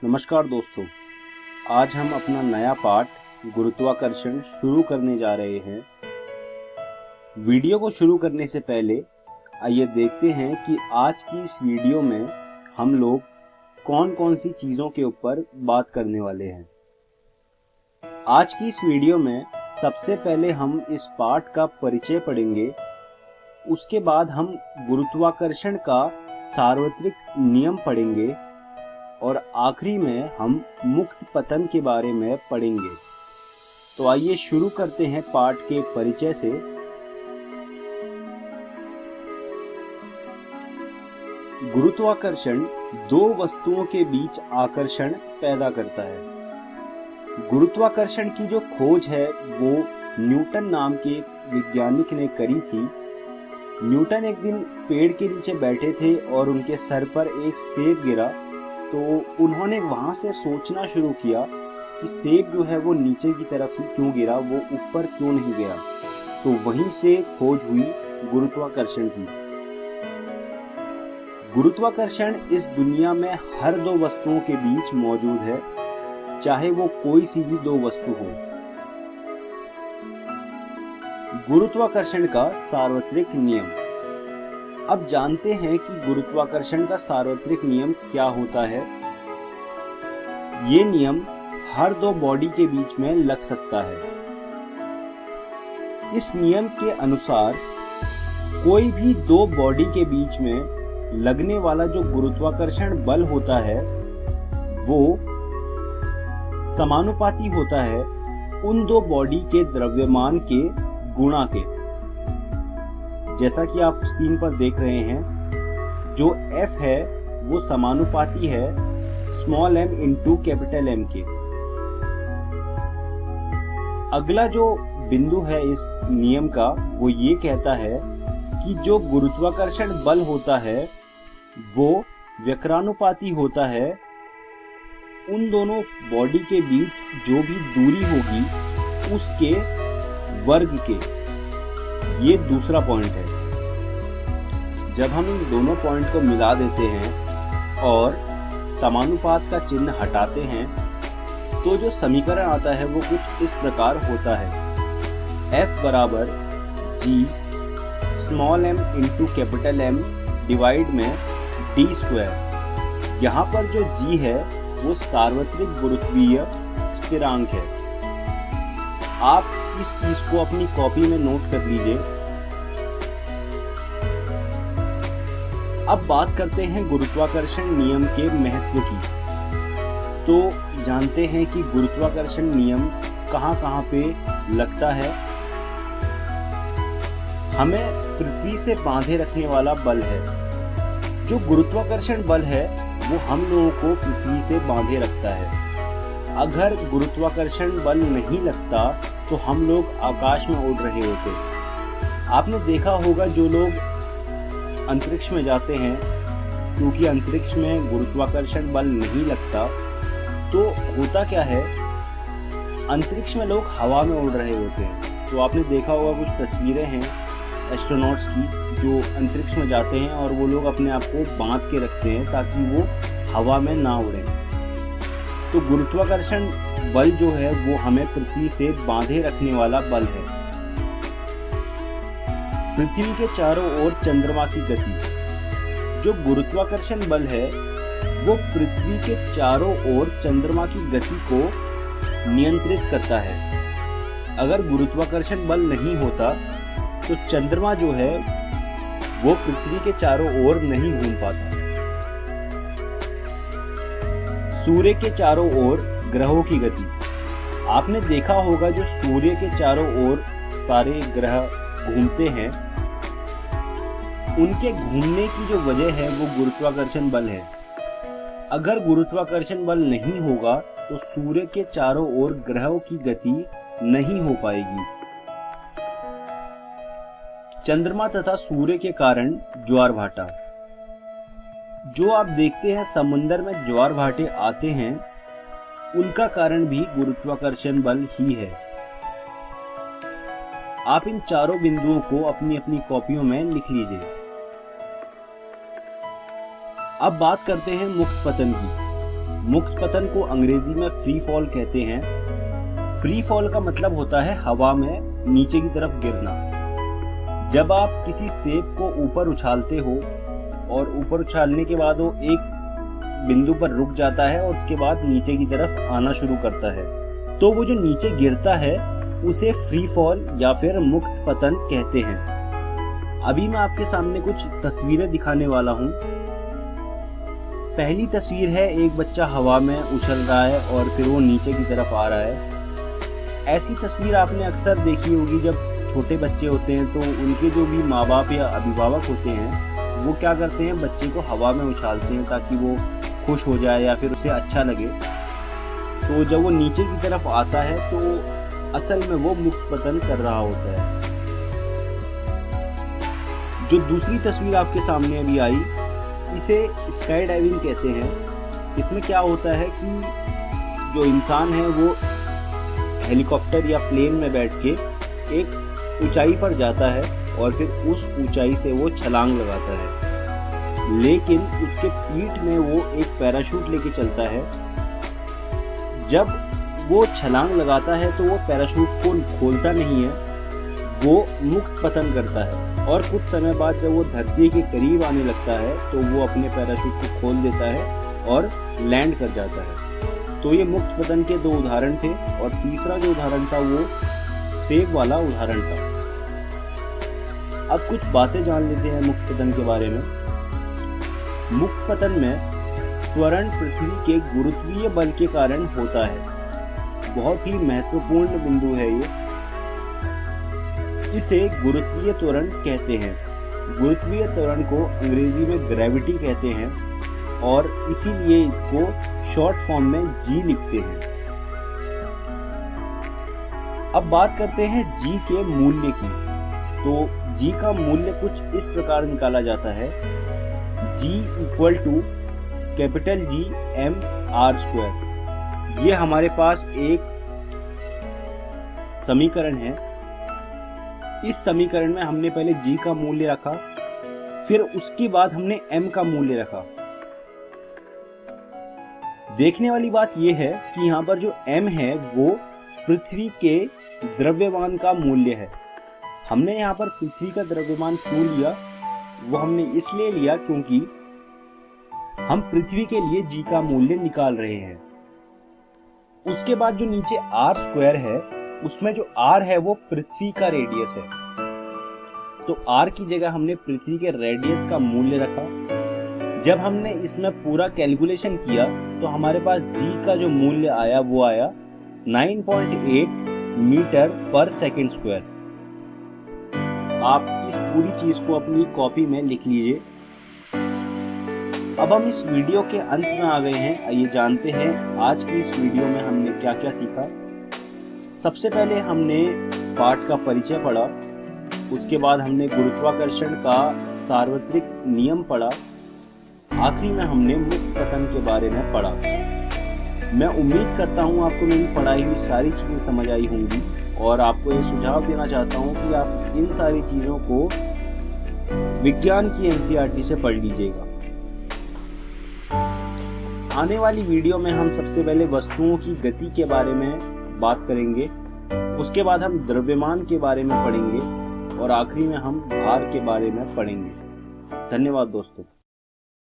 नमस्कार दोस्तों, आज हम अपना नया पाठ गुरुत्वाकर्षण शुरू करने जा रहे हैं। वीडियो को शुरू करने से पहले आइए देखते हैं कि आज की इस वीडियो में हम लोग कौन कौन सी चीज़ों के ऊपर बात करने वाले हैं। आज की इस वीडियो में सबसे पहले हम इस पाठ का परिचय पढ़ेंगे, उसके बाद हम गुरुत्वाकर्षण का सार्वत्रिक नियम पढ़ेंगे और आखिरी में हम मुक्त पतन के बारे में पढ़ेंगे। तो आइए शुरू करते हैं पाठ के परिचय से। गुरुत्वाकर्षण दो वस्तुओं के बीच आकर्षण पैदा करता है। गुरुत्वाकर्षण की जो खोज है वो न्यूटन नाम के वैज्ञानिक ने करी थी। न्यूटन एक दिन पेड़ के नीचे बैठे थे और उनके सर पर एक सेब गिरा, तो उन्होंने वहां से सोचना शुरू किया कि सेब जो है वो नीचे की तरफ ही क्यों गिरा, वो ऊपर क्यों नहीं गया। तो वहीं से खोज हुई गुरुत्वाकर्षण की। गुरुत्वाकर्षण इस दुनिया में हर दो वस्तुओं के बीच मौजूद है, चाहे वो कोई सी भी दो वस्तु हो। गुरुत्वाकर्षण का सार्वत्रिक नियम। अब जानते हैं कि गुरुत्वाकर्षण का सार्वत्रिक नियम क्या होता है। ये नियम हर दो बॉडी के बीच में लग सकता है। इस नियम के अनुसार कोई भी दो बॉडी के बीच में लगने वाला जो गुरुत्वाकर्षण बल होता है वो समानुपाती होता है उन दो बॉडी के द्रव्यमान के गुणा के। जैसा कि आप स्क्रीन पर देख रहे हैं, जो F है वो समानुपाती है small m into capital M के। अगला जो बिंदु है इस नियम का वो ये कहता है कि जो गुरुत्वाकर्षण बल होता है वो व्यक्रानुपाती होता है उन दोनों बॉडी के बीच जो भी दूरी होगी उसके वर्ग के। ये दूसरा पॉइंट है। जब हम इन दोनों पॉइंट को मिला देते हैं और समानुपात का चिन्ह हटाते हैं तो जो समीकरण आता है वो कुछ इस प्रकार होता है। F बराबर G small m into capital M divide में d स्क्वायर। यहाँ पर जो G है वो सार्वत्रिक गुरुत्वीय स्थिरांक है। आप इस चीज को अपनी कॉपी में नोट कर लीजिए। अब बात करते हैं गुरुत्वाकर्षण नियम के महत्व की। तो जानते हैं कि गुरुत्वाकर्षण नियम कहाँ पे लगता है। हमें पृथ्वी से बांधे रखने वाला बल है। जो गुरुत्वाकर्षण बल है वो हम लोगों को पृथ्वी से बांधे रखता है। अगर गुरुत्वाकर्षण बल नहीं लगता तो हम लोग आकाश में उड़ रहे होते। आपने देखा होगा जो लोग अंतरिक्ष में जाते हैं, क्योंकि अंतरिक्ष में गुरुत्वाकर्षण बल नहीं लगता, तो होता क्या है, अंतरिक्ष में लोग हवा में उड़ रहे होते हैं। तो आपने देखा होगा कुछ तस्वीरें हैं एस्ट्रोनॉट्स की जो अंतरिक्ष में जाते हैं और वो लोग अपने आप को बांध के रखते हैं ताकि वो हवा में ना उड़े। तो गुरुत्वाकर्षण बल जो है वो हमें पृथ्वी से बांधे रखने वाला बल है। पृथ्वी के चारों ओर चंद्रमा की गति। जो गुरुत्वाकर्षण बल है वो पृथ्वी के चारों ओर चंद्रमा की गति को नियंत्रित करता है। अगर गुरुत्वाकर्षण बल नहीं होता तो चंद्रमा जो है वो पृथ्वी के चारों ओर नहीं घूम पाता। सूर्य के चारों ओर ग्रहों की गति। आपने देखा होगा जो सूर्य के चारों ओर सारे ग्रह घूमते हैं, उनके घूमने की जो वजह है वो गुरुत्वाकर्षण बल है। अगर गुरुत्वाकर्षण बल नहीं होगा तो सूर्य के चारों ओर ग्रहों की गति नहीं हो पाएगी। चंद्रमा तथा सूर्य के कारण ज्वार भाटा। जो आप देखते हैं समुद्र में ज्वार भाटे आते हैं, उनका कारण भी गुरुत्वाकर्षण बल ही है। आप इन चारों बिंदुओं को अपनी अपनी कॉपियों में लिख लीजिए। अब बात करते हैं मुक्त पतन की। मुक्त पतन को अंग्रेजी में फ्री फॉल कहते हैं। फ्री फॉल का मतलब होता है हवा में नीचे की तरफ गिरना। जब आप किसी सेब को ऊपर उछालते हो और ऊपर उछालने के बाद वो एक बिंदु पर रुक जाता है और उसके बाद नीचे की तरफ आना शुरू करता है, तो वो जो नीचे गिरता है उसे फ्री फॉल या फिर मुक्त पतन कहते हैं। अभी मैं आपके सामने कुछ तस्वीरें दिखाने वाला हूँ। पहली तस्वीर है एक बच्चा हवा में उछल रहा है और फिर वो नीचे की तरफ आ रहा है। ऐसी तस्वीर आपने अक्सर देखी होगी। जब छोटे बच्चे होते हैं तो उनके जो भी माँ बाप या अभिभावक होते हैं वो क्या करते हैं, बच्चे को हवा में उछालते हैं ताकि वो खुश हो जाए या फिर उसे अच्छा लगे। तो जब वो नीचे की तरफ आता है तो असल में वो मुक्त पतन कर रहा होता है। जो दूसरी तस्वीर आपके सामने अभी आई, इसे स्काई डाइविंग कहते हैं। इसमें क्या होता है कि जो इंसान है वो हेलीकॉप्टर या प्लेन में बैठ के एक ऊंचाई पर जाता है और फिर उस ऊंचाई से वो छलांग लगाता है, लेकिन उसके पीठ में वो एक पैराशूट लेके चलता है। जब वो छलांग लगाता है तो वो पैराशूट को खोलता नहीं है, वो मुक्त पतन करता है और कुछ समय बाद जब वो धरती के करीब आने लगता है तो वो अपने पैराशूट को खोल देता है और लैंड कर जाता है। तो ये मुक्त पतन के दो उदाहरण थे और तीसरा जो उदाहरण था वो सेब वाला उदाहरण था। अब कुछ बातें जान लेते हैं मुक्त पतन के बारे में। मुक्त पतन में त्वरण पृथ्वी के गुरुत्वीय बल के कारण होता है। बहुत ही महत्वपूर्ण बिंदु है ये। इसे गुरुत्वीय त्वरण कहते हैं। गुरुत्वीय त्वरण को अंग्रेजी में ग्रेविटी कहते हैं और इसीलिए इसको शॉर्ट फॉर्म में जी लिखते हैं। अब बात करते हैं जी के मूल्य की। तो जी का मूल्य कुछ इस प्रकार निकाला जाता है, G equal to capital G M R square. ये हमारे पास एक समीकरण है। इस समीकरण में हमने पहले G का मूल्य रखा, फिर उसके बाद हमने M का मूल्य रखा। देखने वाली बात यह है कि यहाँ पर जो M है वो पृथ्वी के द्रव्यमान का मूल्य है। हमने यहाँ पर पृथ्वी का द्रव्यमान क्यों लिया? वो हमने इसलिए लिया क्योंकि हम पृथ्वी के लिए जी का मूल्य निकाल रहे हैं। उसके बाद जो नीचे आर स्क्वायर है, उसमें जो आर है वो पृथ्वी का रेडियस है। तो आर की जगह हमने पृथ्वी के रेडियस का मूल्य रखा। जब हमने इसमें पूरा कैलकुलेशन किया तो हमारे पास जी का जो मूल्य आया वो आया 9.8 मीटर पर सेकेंड स्क्वायर। आप इस पूरी चीज को अपनी कॉपी में लिख लीजिए। अब हम इस वीडियो के अंत में आ गए हैं। आइए जानते हैं आज की इस वीडियो में हमने क्या क्या सीखा। सबसे पहले हमने पाठ का परिचय पढ़ा, उसके बाद हमने गुरुत्वाकर्षण का सार्वत्रिक नियम पढ़ा, आखिरी में हमने मुक्त पतन के बारे में पढ़ा। मैं उम्मीद करता हूँ आपको मेरी पढ़ाई हुई सारी चीजें समझ आई होंगी और आपको ये सुझाव देना चाहता हूँ कि आप इन सारी चीजों को विज्ञान की एनसीईआरटी से पढ़ लीजिएगा। आने वाली वीडियो में हम सबसे पहले वस्तुओं की गति के बारे में बात करेंगे, उसके बाद हम द्रव्यमान के बारे में पढ़ेंगे और आखिरी में हम भार के बारे में पढ़ेंगे। धन्यवाद दोस्तों।